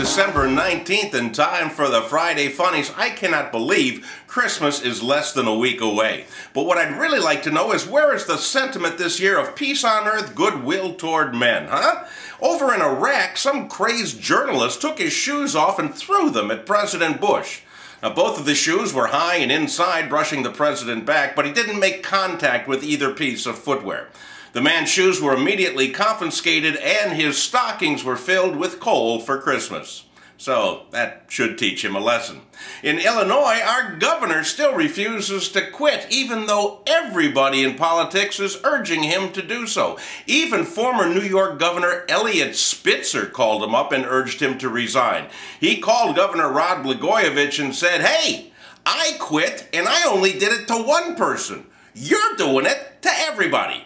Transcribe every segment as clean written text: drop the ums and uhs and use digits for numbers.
December 19th and time for the Friday Funnies. I cannot believe Christmas is less than a week away. But what I'd really like to know is, where is the sentiment this year of peace on earth, goodwill toward men, huh? Over in Iraq, some crazed journalist took his shoes off and threw them at President Bush. Now, both of the shoes were high and inside, brushing the president back, but he didn't make contact with either piece of footwear. The man's shoes were immediately confiscated and his stockings were filled with coal for Christmas. So that should teach him a lesson. In Illinois, our governor still refuses to quit, even though everybody in politics is urging him to do so. Even former New York Governor Eliot Spitzer called him up and urged him to resign. He called Governor Rod Blagojevich and said, "Hey, I quit and I only did it to one person. You're doing it to everybody."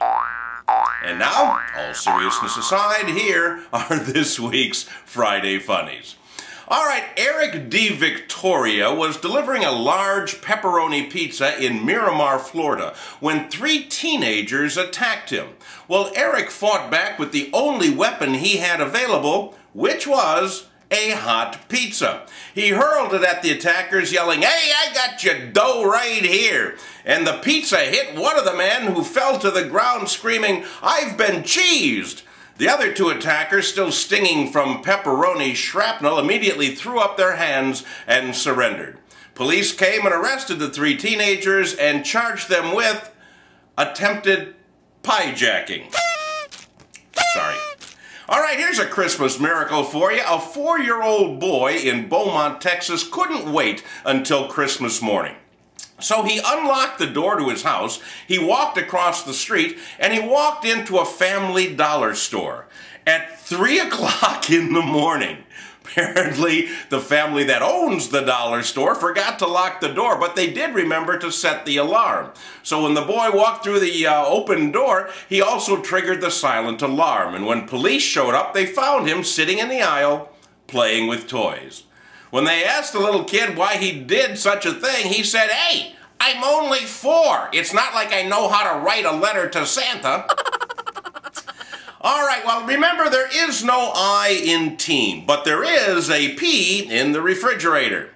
And now, all seriousness aside, here are this week's Friday Funnies. All right, Eric D. Victoria was delivering a large pepperoni pizza in Miramar, Florida, when three teenagers attacked him. Well, Eric fought back with the only weapon he had available, which was a hot pizza. He hurled it at the attackers, yelling, "Hey, I got your dough right here." And the pizza hit one of the men, who fell to the ground screaming, "I've been cheesed." The other two attackers, still stinging from pepperoni shrapnel, immediately threw up their hands and surrendered. Police came and arrested the three teenagers and charged them with attempted piejacking. Sorry. All right, here's a Christmas miracle for you. A 4-year-old boy in Beaumont, Texas couldn't wait until Christmas morning. So he unlocked the door to his house, he walked across the street, and he walked into a family dollar store at 3 o'clock in the morning. Apparently, the family that owns the dollar store forgot to lock the door, but they did remember to set the alarm. So when the boy walked through the open door, he also triggered the silent alarm. And when police showed up, they found him sitting in the aisle playing with toys. When they asked the little kid why he did such a thing, he said, "Hey, I'm only 4. It's not like I know how to write a letter to Santa." All right, well, remember, there is no I in team, but there is a P in the refrigerator.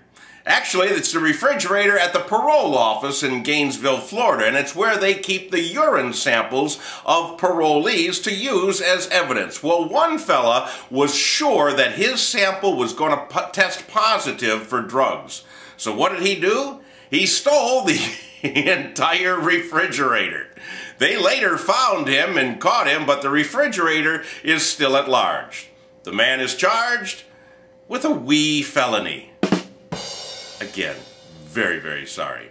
Actually, it's the refrigerator at the parole office in Gainesville, Florida, and it's where they keep the urine samples of parolees to use as evidence. Well, one fella was sure that his sample was going to test positive for drugs. So what did he do? He stole the entire refrigerator. They later found him and caught him, but the refrigerator is still at large. The man is charged with a wee felony. Again, very, very sorry.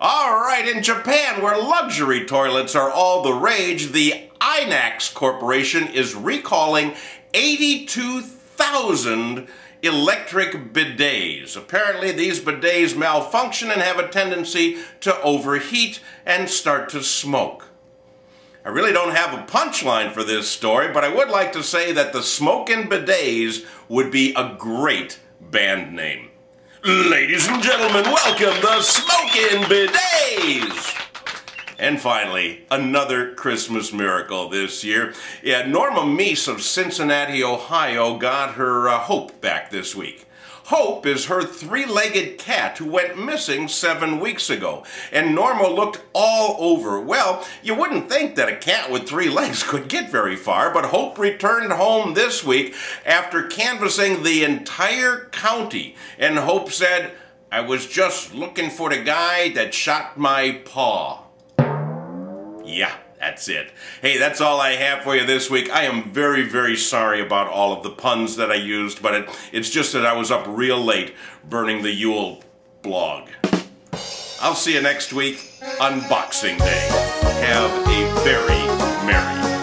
All right, in Japan, where luxury toilets are all the rage, the INAX Corporation is recalling 82,000 electric bidets. Apparently, these bidets malfunction and have a tendency to overheat and start to smoke. I really don't have a punchline for this story, but I would like to say that the Smokin' Bidets would be a great band name. Ladies and gentlemen, welcome the Smokin' Bidets! And finally, another Christmas miracle this year. Yeah, Norma Meese of Cincinnati, Ohio got her Hope back this week. Hope is her 3-legged cat who went missing 7 weeks ago. And Norma looked all over. Well, you wouldn't think that a cat with 3 legs could get very far, but Hope returned home this week after canvassing the entire county. And Hope said, "I was just looking for the guy that shot my paw." Yeah, that's it. Hey, that's all I have for you this week. I am very, very sorry about all of the puns that I used, but it's just that I was up real late burning the Yule blog. I'll see you next week on Boxing Day. Have a very merry